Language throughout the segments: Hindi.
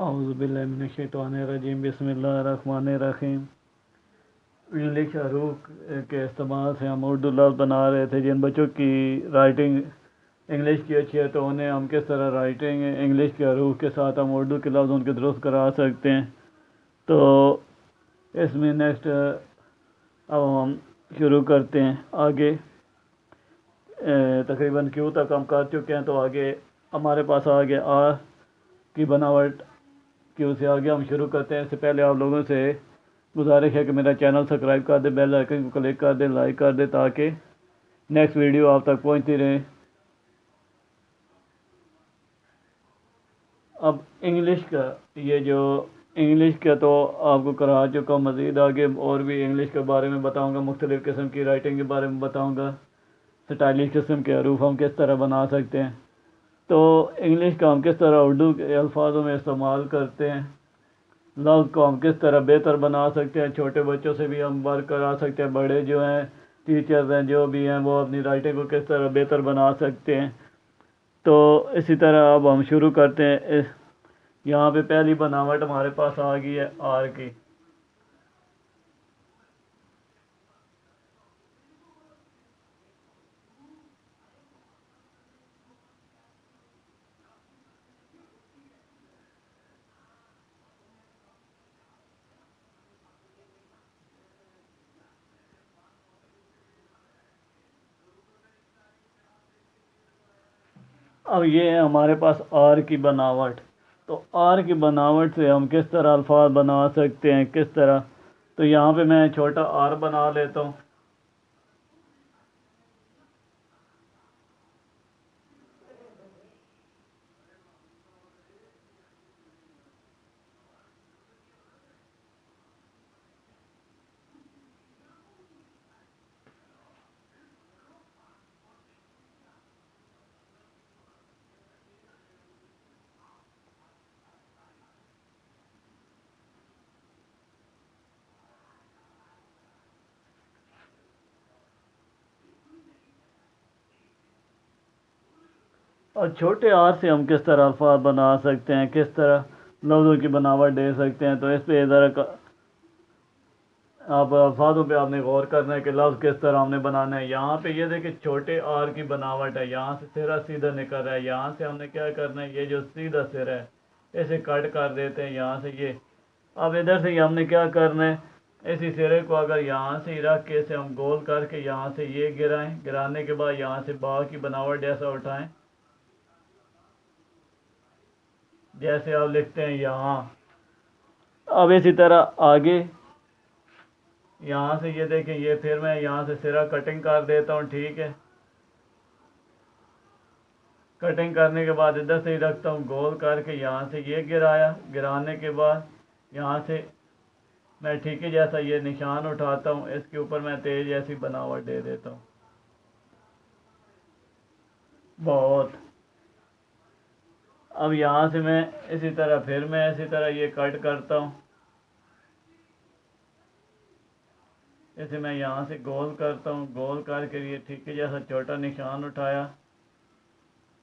औज़ुबिल्लाहिमिनश्शैतानिर्रजीम बिस्मिल्लाहिर्रहमानिर्रहीम। इंग्लिश हरूफ के इस्तेमाल से हम उर्दू लफ्ज़ बना रहे थे। जिन बच्चों की राइटिंग इंग्लिश की अच्छी है तो उन्हें हम किस तरह राइटिंग इंग्लिश के हरूफ के साथ हम उर्दू के लफ्ज़ उनके दुरुस्त करा सकते हैं। तो इसमें नेक्स्ट अब हम शुरू करते हैं। आगे तकरीबन क्यू तक हम कर चुके हैं, तो आगे हमारे पास आ गया आ की बनावट। क्यू से आगे हम शुरू करते हैं। इससे पहले आप लोगों से गुजारिश है कि मेरा चैनल सब्सक्राइब कर दे, बेल आइकन को क्लिक कर दे, लाइक कर दे, ताकि नेक्स्ट वीडियो आप तक पहुंचती रहे। अब इंग्लिश का ये जो इंग्लिश का तो आपको करा चुका हूँ। मज़ीद आगे और भी इंग्लिश के बारे में बताऊँगा, मुख्तलिफ़ किस्म की राइटिंग के बारे में बताऊँगा, स्टाइलिश किस्म के हरूफ हम किस तरह बना सकते हैं। तो इंग्लिश का हम किस तरह उर्दू के अल्फाजों में इस्तेमाल करते हैं, लफ्ज़ को हम किस तरह बेहतर बना सकते हैं। छोटे बच्चों से भी हम वर्क करा सकते हैं, बड़े जो हैं टीचर्स हैं जो भी हैं वो अपनी राइटिंग को किस तरह बेहतर बना सकते हैं। तो इसी तरह अब हम शुरू करते हैं। यहाँ पे पहली बनावट हमारे पास आ गई है आर की। अब ये है हमारे पास आर की बनावट। तो आर की बनावट से हम किस तरह अल्फाज बना सकते हैं, किस तरह। तो यहाँ पे मैं छोटा आर बना लेता हूँ। और छोटे आर से हम किस तरह अल्फाज बना सकते हैं, किस तरह लफ्ज़ों की बनावट दे सकते हैं। तो इस पे ज़रा आप अल्फाजों पे आपने गौर करना है कि लफ्ज़ किस तरह हमने बनाना है। यहाँ पे ये देखिए छोटे आर की बनावट है, यहाँ से सिरा सीधा निकल रहा है। यहाँ से हमने क्या करना है, ये जो सीधा सिरा है इसे कट कर देते हैं यहाँ से ये। अब इधर से हमने क्या करना है, इसी सिरे को अगर यहाँ से रख के इसे हम गोल करके यहाँ से ये गिराएं, गिराने के बाद यहाँ से बा की बनावट जैसा उठाएं, जैसे आप लिखते हैं यहाँ। अब इसी तरह आगे यहाँ से ये देखें, ये फिर मैं यहाँ से सिरा कटिंग कर देता हूँ, ठीक है। कटिंग करने के बाद इधर से ही रखता हूँ गोल करके, यहाँ से ये गिराया, गिराने के बाद यहाँ से मैं ठीक है जैसा ये निशान उठाता हूँ, इसके ऊपर मैं तेज ऐसी बनावट दे देता हूँ। बहुत। अब यहाँ से मैं इसी तरह फिर मैं इसी तरह ये कट करता हूँ, इसे मैं यहाँ से गोल करता हूँ, गोल करके ये ठीक है जैसा छोटा निशान उठाया,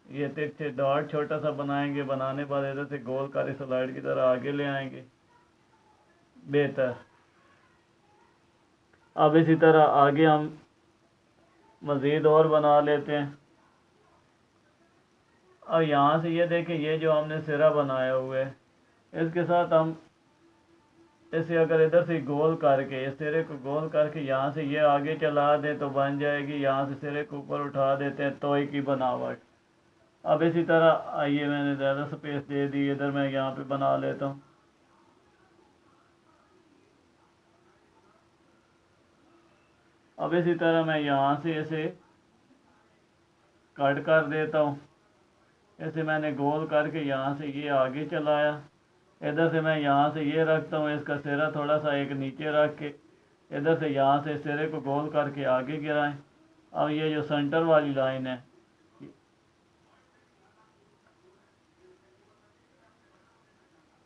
ये तिरछे डॉट छोटा सा बनाएंगे, बनाने बाद इधर से गोल कर स्लाइड की तरह आगे ले आएंगे, बेहतर। अब इसी तरह आगे हम मज़ीद और बना लेते हैं। अब यहाँ से ये देखें, ये जो हमने सिरा बनाया हुआ है इसके साथ हम इसे अगर इधर से गोल करके इस सिरे को गोल करके यहाँ से ये आगे चला दें तो बन जाएगी। यहाँ से सिरे को ऊपर उठा देते हैं, तोय की बनावट। अब इसी तरह आइए, मैंने ज़्यादा स्पेस दे दी, इधर मैं यहाँ पे बना लेता हूँ। अब इसी तरह मैं यहाँ से इसे कट कर देता हूँ, इसे मैंने गोल करके यहाँ से ये आगे चलाया, इधर से मैं यहाँ से ये रखता हूँ, इसका सिरा थोड़ा सा एक नीचे रख के इधर से यहाँ से सिरे को गोल करके आगे गिराएं। अब ये जो सेंटर वाली लाइन है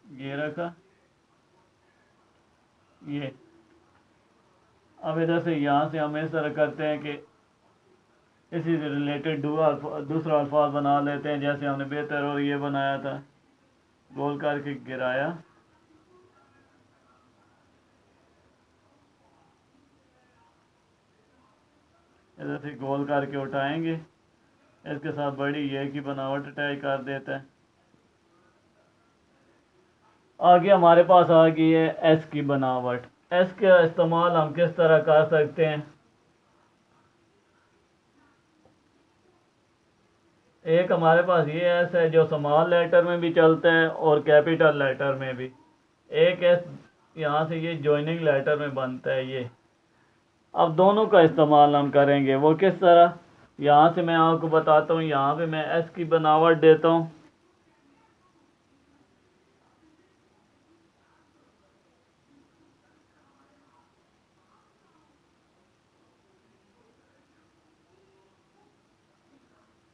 ये रखा, ये। अब इधर से यहाँ से हम इस तरह करते हैं कि इसी से रिलेटेड दूसरा अल्फाज बना लेते हैं, जैसे हमने बेहतर और ये बनाया था। गोल करके गिराया, इधर से गोल करके उठाएंगे, इसके साथ बड़ी ये की बनावट अटैच कर देता है। आगे हमारे पास आ गई है एस की बनावट। एस का इस्तेमाल हम किस तरह कर सकते हैं? एक हमारे पास ये एस है जो स्मॉल लेटर में भी चलता है और कैपिटल लेटर में भी। एक एस यहाँ से ये जॉइनिंग लेटर में बनता है ये। अब दोनों का इस्तेमाल हम करेंगे, वो किस तरह? यहाँ से मैं आपको बताता हूँ। यहाँ पे मैं एस की बनावट देता हूँ,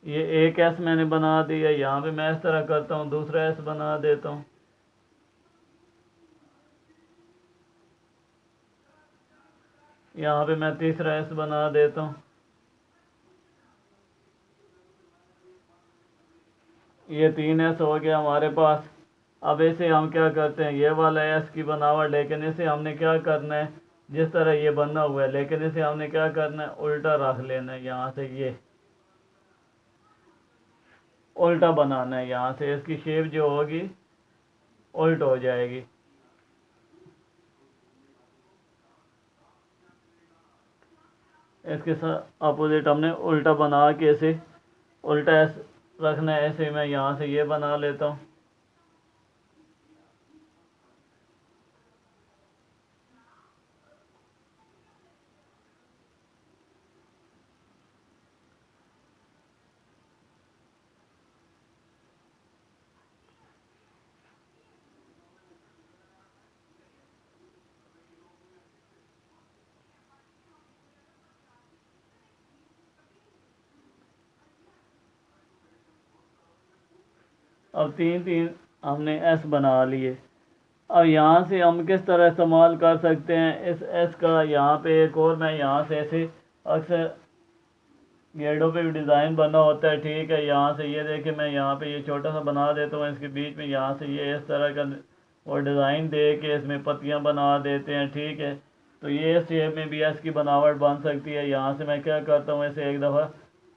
ये एक एस मैंने बना दिया। यहाँ पे मैं इस तरह करता हूँ, दूसरा एस बना देता हूँ। यहाँ पे मैं तीसरा एस बना देता हूँ। ये 3s हो गया हमारे पास। अब इसे हम क्या करते हैं, ये वाला एस की बनावट, लेकिन इसे हमने क्या करना है, जिस तरह ये बना हुआ है, लेकिन इसे हमने क्या करना है, उल्टा रख लेना है। यहाँ से ये उल्टा बनाना है, यहाँ से इसकी शेप जो होगी उल्ट हो जाएगी। इसके साथ अपोजिट हमने उल्टा बना के इसे उल्टा एस रखना है। ऐसे मैं यहाँ से ये बना लेता हूँ। अब तीन तीन हमने एस बना लिए। अब यहाँ से हम किस तरह इस्तेमाल कर सकते हैं इस एस का? यहाँ पे एक और मैं यहाँ से ऐसे अक्सर गेटों पे भी डिज़ाइन बना होता है, ठीक है। यहाँ से ये देखिए, मैं यहाँ पे ये छोटा सा बना देता हूँ, इसके बीच में यहाँ से ये इस तरह का और डिज़ाइन दे के इसमें पत्तियाँ बना देते हैं, ठीक है। तो ये इस शेप में भी एस की बनावट बन सकती है। यहाँ से मैं क्या करता हूँ, ऐसे एक दफ़ा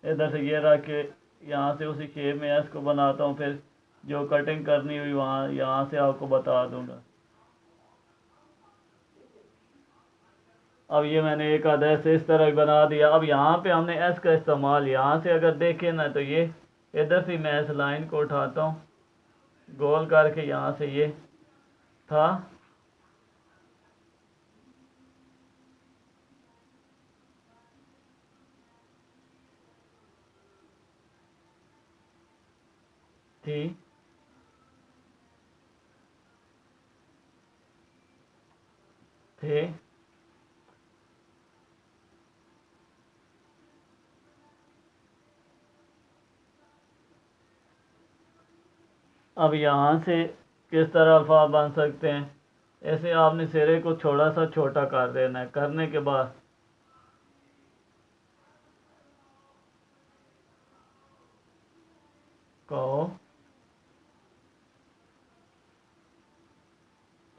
इधर से ये रख के यहाँ से उसी शेप में एस को बनाता हूँ। फिर जो कटिंग करनी हुई वहाँ यहाँ से आपको बता दूँगा। अब ये मैंने एक आधा से इस तरह बना दिया। अब यहाँ पे हमने एस का इस्तेमाल, यहाँ से अगर देखें ना तो ये इधर से मैं इस लाइन को उठाता हूँ, गोल करके यहाँ से ये था, थी, थे, अब यहाँ से किस तरह अल्फाज बन सकते हैं? ऐसे आपने सिरे को थोड़ा सा छोटा कर देना है। करने के बाद कहो,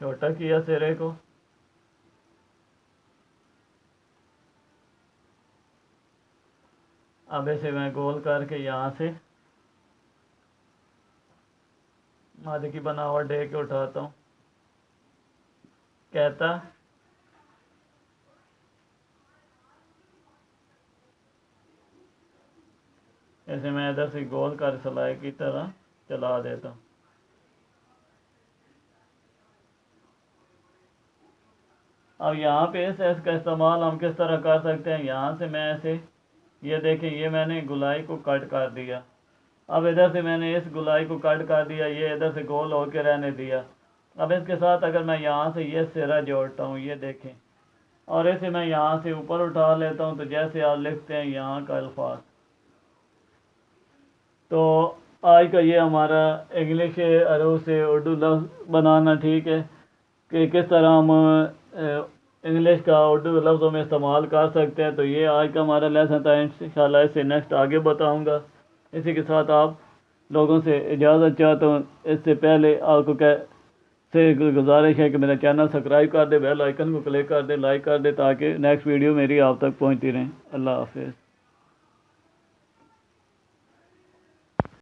छोटा किया सिरे को। अब इसे मैं गोल करके यहाँ से आधे की बनावट दे के उठाता हूँ। कहता ऐसे मैं इधर से गोल कर सिलाई की तरह चला देता हूँ। अब यहाँ पे इस एस का इस्तेमाल हम किस तरह कर सकते हैं? यहाँ से मैं ऐसे ये देखें, ये मैंने गुलाई को कट कर दिया। अब इधर से मैंने इस गुलाई को कट कर दिया, ये इधर से गोल होके रहने दिया। अब इसके साथ अगर मैं यहाँ से ये सिरा जोड़ता हूँ, ये देखें, और इसे मैं यहाँ से ऊपर उठा लेता हूँ, तो जैसे आप लिखते हैं यहाँ का अल्फाज। तो आज का ये हमारा इंग्लिश अरूज से उर्दू लफ्ज़ बनाना, ठीक है, कि किस तरह हम इंग्लिश का उर्दू लफ्ज़ों में इस्तेमाल कर सकते हैं। तो ये आज का हमारा लेसन था। इंशाल्लाह इससे नेक्स्ट आगे बताऊंगा। इसी के साथ आप लोगों से इजाज़त चाहता हूँ। इससे पहले आपको से गुजारिश है कि मेरा चैनल सब्सक्राइब कर दे, बेल आइकन को क्लिक कर दे, लाइक कर दे, ताकि नेक्स्ट वीडियो मेरी आप तक पहुँचती रहे। अल्लाह हाफिज़।